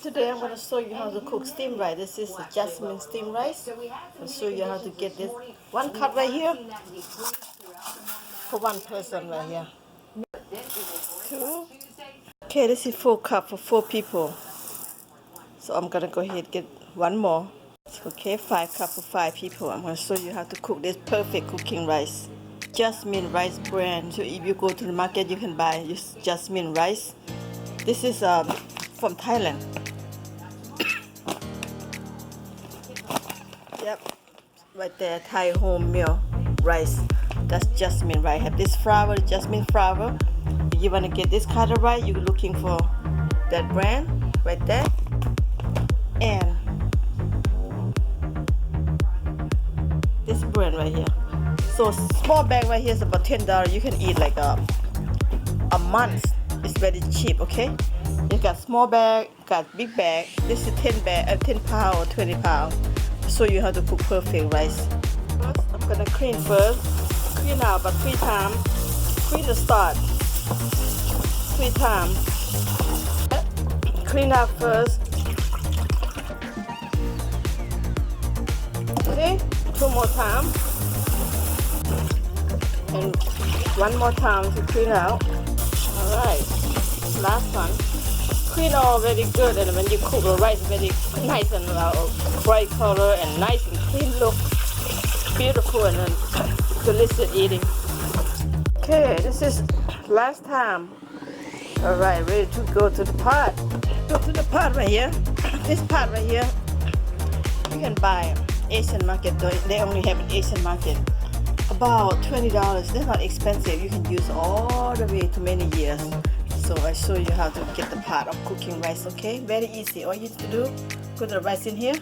Today I'm going to show you how to cook steamed rice. This is jasmine steamed rice. I'll show you how to get this. One cup right here for one person right here. Two. Okay, this is 4 cups for 4 people. So I'm going to go ahead and get one more. Okay, 5 cups for 5 people. I'm going to show you how to cook this perfect cooking rice. Jasmine rice brand. So if you go to the market, you can buy this jasmine rice. This is from Thailand. Yep, right there, Thai home meal rice. That's jasmine rice. Have this flour, jasmine flour. If you want to get this kind of rice, you're looking for that brand right there. And this brand right here. So small bag right here is about $10. You can eat like a month. It's very cheap, okay? You got small bag, got big bag. This is 10 pound or 20 pound. Show you how to cook perfect rice. First, I'm gonna clean first. Clean out about 3 times. Clean the start 3 times. Clean out first. Okay, 2 more times. And 1 more time to clean out. Alright, last one. Clean all very good, and when you cook the rice, very nice and bright color and nice and clean look, beautiful and delicious eating. Okay, this is last time. All right, ready to go to the pot. Go to the pot right here. This pot right here, you can buy Asian market. They only have an Asian market. About $20. They're not expensive. You can use all the way to many years. So I show you how to get the pot of cooking rice, okay? Very easy. All you need to do, put the rice in here,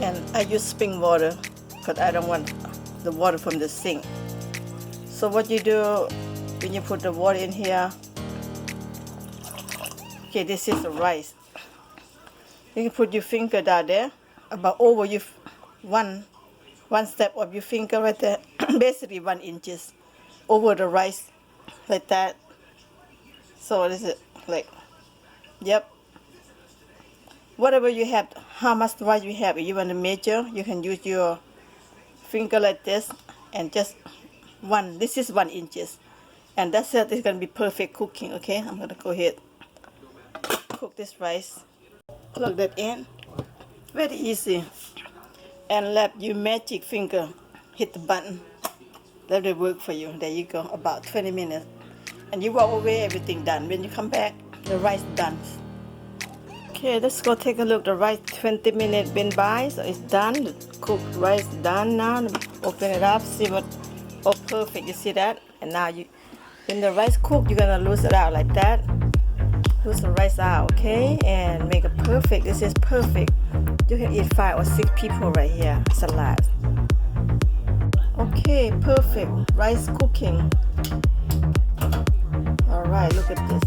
and I use spring water because I don't want the water from the sink. So what you do when you put the water in here, okay, this is the rice. You can put your finger down there, about over your one step of your finger right there, basically 1 inches over the rice, like that. So this is like, yep. Whatever you have, how much rice you have, if you want to measure, you can use your finger like this and just this is 1 inches. And that's it, it's going to be perfect cooking, okay? I'm going to go ahead, cook this rice. Plug that in, very easy. And let your magic finger hit the button. Let it work for you. There you go, about 20 minutes. And you walk away, everything done. When you come back, the rice done. Okay, let's go take a look. The rice 20 minutes been by, so it's done. The cooked rice done now. Open it up, see what, oh perfect, you see that? And now when the rice cooked, you're gonna lose it out like that. Lose the rice out, okay? And make it perfect. This is perfect. You can eat 5 or 6 people right here. Salad. Okay, perfect. Rice cooking. Alright, look at this.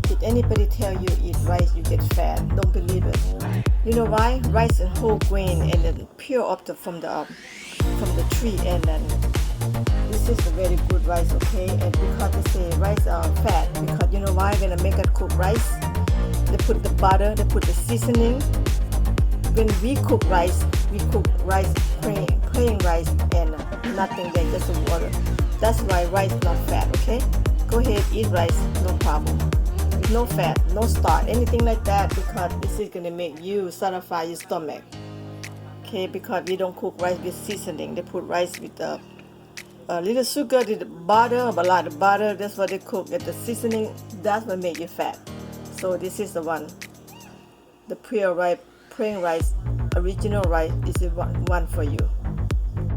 Did anybody tell you eat rice you get fat? Don't believe it. You know why? Rice is whole grain and then pure up from the tree, and then this is a very good rice, okay? And because they say rice are fat, because you know why? When I make it cook rice, they put the butter, they put the seasoning. When we cook rice plain rice and nothing there, just the water. That's why rice is not fat, okay? Go ahead, eat rice, no problem. No fat, no starch, anything like that, because this is going to make you satisfy your stomach. Okay, because we don't cook rice with seasoning. They put rice with a little sugar, the butter, a lot of butter. That's what they cook. With the seasoning, that's what make you fat. So this is the one. The pure rice, plain rice, original rice, this is one for you.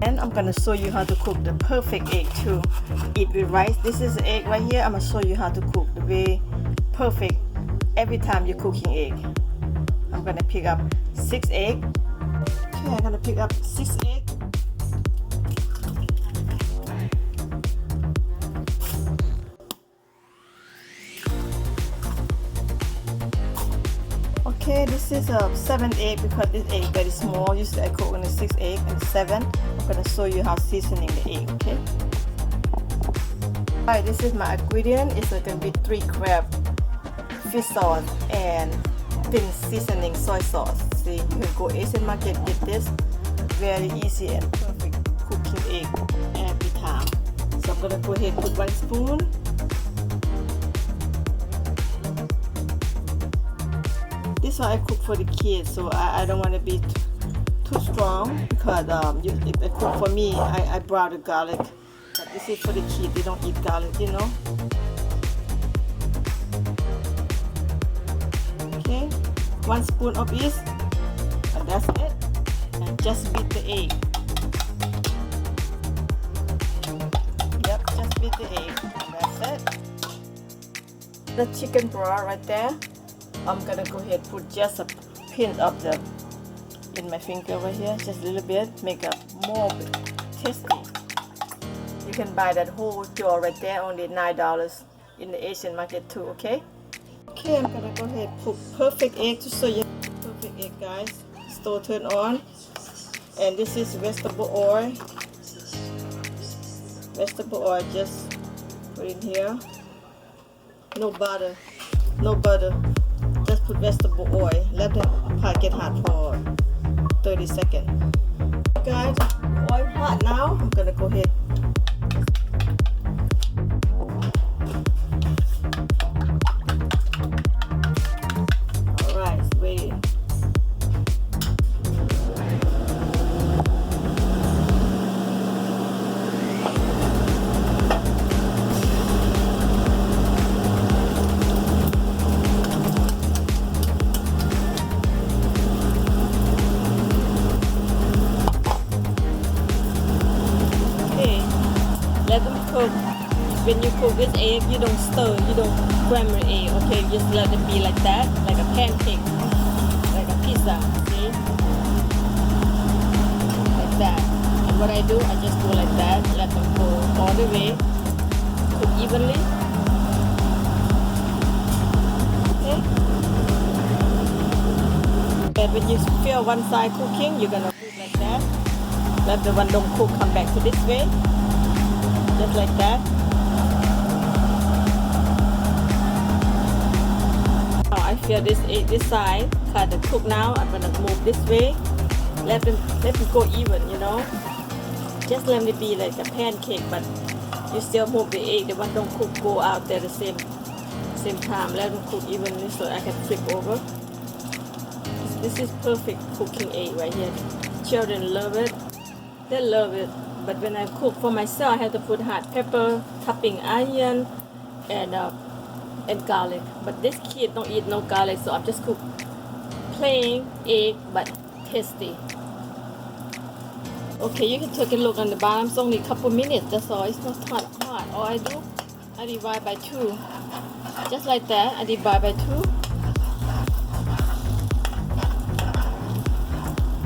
And I'm gonna show you how to cook the perfect egg to eat with rice. This is the egg right here. I'm gonna show you how to cook the way perfect every time you're cooking egg. I'm gonna pick up 6 eggs. Okay, I'm gonna pick up 6 eggs. Okay, this is a 7 egg because this egg is very small. Usually I cook only 6 eggs and 7. I'm gonna show you how seasoning the egg, okay? Alright, this is my ingredient. It's gonna be 3 crab, fish sauce, and thin seasoning soy sauce. See, you can go Asian market, get this. Very easy and perfect cooking egg every time. So I'm gonna go ahead and put 1 spoon. This one I cook for the kids, so I don't want to be too strong because if I cook for me, I brown the garlic. But this is for the kids, they don't eat garlic, you know. Okay, 1 spoon of this, and that's it. And just beat the egg. Yep, just beat the egg. That's it. The chicken broth right there. I'm gonna go ahead and put just a pinch of the in my finger right here, just a little bit, make it more tasty. You can buy that whole jar right there, only $9 in the Asian market too. Okay. Okay, I'm gonna go ahead and put perfect egg to show you perfect egg, guys. Stove turn on, and this is vegetable oil. Vegetable oil, just put in here. No butter, no butter. Just put vegetable oil. Let the pot get hot for 30 seconds. Guys, oil hot now. I'm gonna go ahead. Alright, it's ready. Let them cook. When you cook this egg, you don't stir, you don't scramble egg, okay? You just let it be like that, like a pancake, like a pizza, see? Like that. And what I do, I just go like that, let them go all the way, cook evenly. Okay? And when you feel one side cooking, you're gonna cook like that. Let the one don't cook, come back to this way. Just like that. Now I feel this side kind of cook now. I'm gonna move this way. Let them go even, you know. Just let it be like a pancake, but you still move the egg. The one don't cook go out there the same time. Let them cook evenly so I can flip over. This is perfect cooking egg right here. Children love it. They love it. But when I cook for myself, I have to put hot pepper, topping onion, and garlic. But this kid don't eat no garlic, so I'm just cook plain egg, but tasty. Okay, you can take a look on the bottom. It's only a couple minutes. That's all. It's not hot. All I do, I divide by 2, just like that. I divide by 2.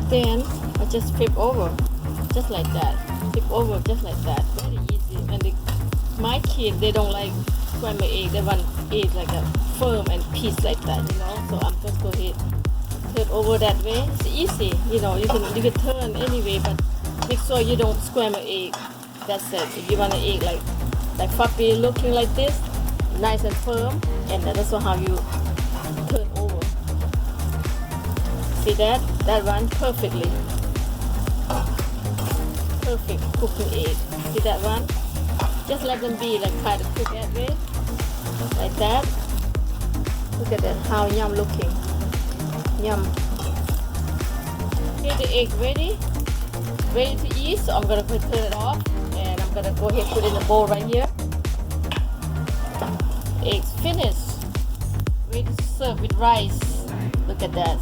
Then I just flip over, just like that. Flip over just like that. Very easy. And my kids, they don't like scrambled egg. They want egg like a firm and piece like that, you know. So I'm just go ahead, turn over that way. It's easy, you know. You can turn anyway, but make sure you don't scramble egg. That's it. If you want an egg like fluffy looking like this, nice and firm, and that's also how you turn over. See that? That one perfectly. Perfect cooking egg. See that one? Just let them be like kind of cook that way, like that. Look at that, how yum looking. Yum. Okay, the egg ready to eat. So I'm gonna turn it off, and I'm gonna go ahead and put it in a bowl right here. Eggs finished, ready to serve with rice. Look at that.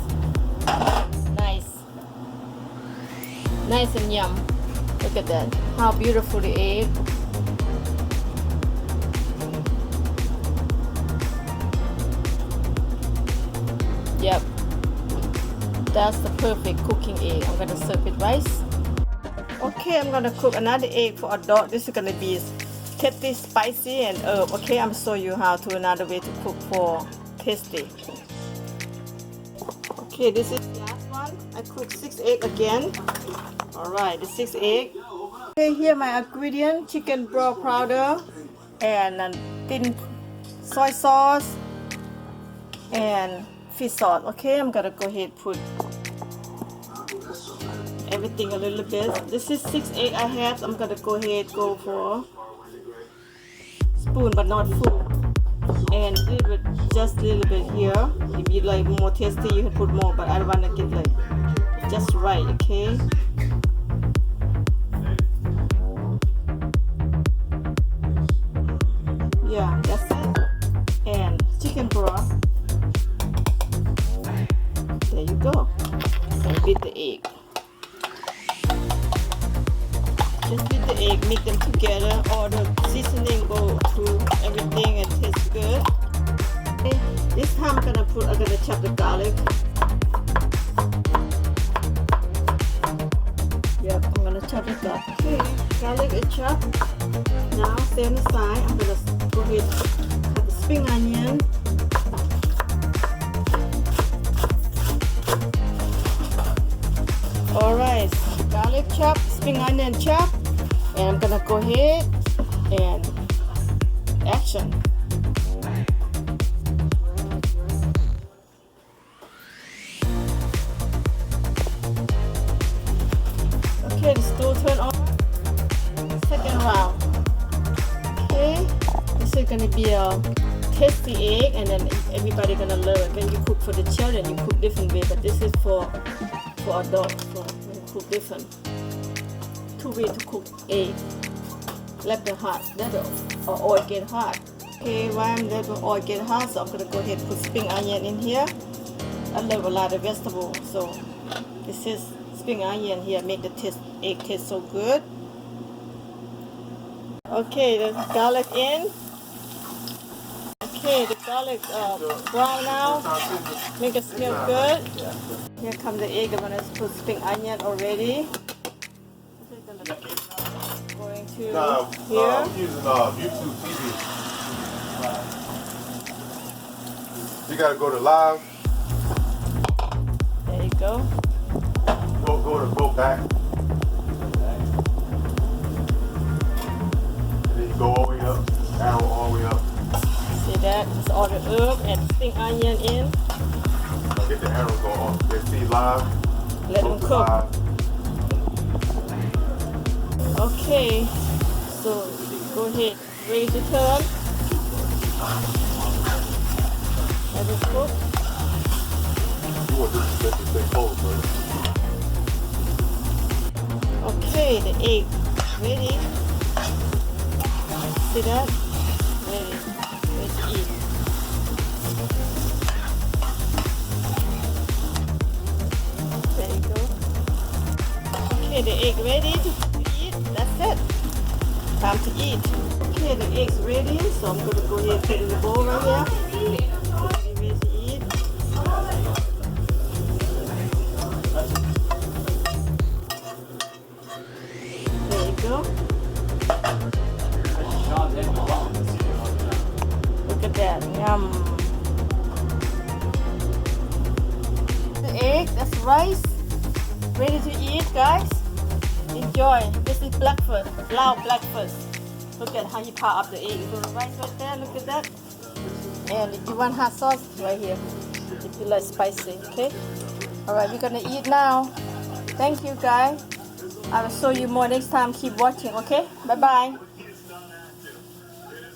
Nice and yum. Look at that. How beautiful the egg. Yep. That's the perfect cooking egg. I'm gonna serve with rice. Okay, I'm gonna cook another egg for adult. This is gonna be tasty, spicy, and herb. Okay, I'm show you how to another way to cook for tasty. Okay, this is the last one. I cook 6 eggs again. Alright, the 6 eggs. Okay, here my ingredient: chicken broth powder, and thin soy sauce, and fish sauce. Okay, I'm gonna go ahead put everything a little bit. This is 6 egg I have. I'm gonna go ahead go for spoon, but not full, and a little bit, just a little bit here. If you like more tasty, you can put more, but I wanna get like just right. Okay. Yeah, that's it. And chicken broth. There you go. And beat the egg. Just beat the egg, mix them together. All the seasoning go through everything and tastes good. Okay. This time I'm gonna chop the garlic. Yep, I'm gonna chop it up. Okay, garlic is chopped. Now stay on the side. I'm gonna go ahead cut the spring onion. Alright, garlic chop, spring onion chop, and I'm gonna go ahead and action. Okay, the stove turn on. Second round. Okay, this is gonna be a tasty egg, and then everybody gonna love it. When you cook for the children, you cook different way, but this is for adults. So you cook different. Two ways to cook egg. Let the hot, or oil get hot. Okay, while I'm letting oil get hot, so I'm gonna go ahead and put spring onion in here. I love a lot of vegetables, so this is spring onion here. Make the egg taste so good. Okay, the garlic in. Okay, the garlic brown now. Make it smell good. Here comes the egg. I'm gonna put spring onion already. Going to here. I'm using YouTube TV. You gotta go to live. There you go. Go back. And then you go all the way up. Arrow all the way up. See that? It's all the herb and spring onion in. Now get the arrow go on. Let's see live. Let them cook. Live. Okay, so go ahead, ready to turn. Let it cook. You want this to stay cold first. Okay, the egg ready. See that? Ready. Ready to eat. There you go. Okay, the egg ready to eat. That's it. Time to eat. Okay, the egg's ready, so I'm gonna go ahead and put it in the bowl right here. Ready to eat. There you go. Look at that. Yum. The egg, that's rice. Ready to eat, guys. Enjoy. This is breakfast. Loud breakfast. Look at how he pile up the egg. You got rice right there. Look at that. And if you want hot sauce, right here. If you like spicy, okay? Alright, we're gonna eat now. Thank you, guys. I will show you more next time. Keep watching, okay? Bye-bye.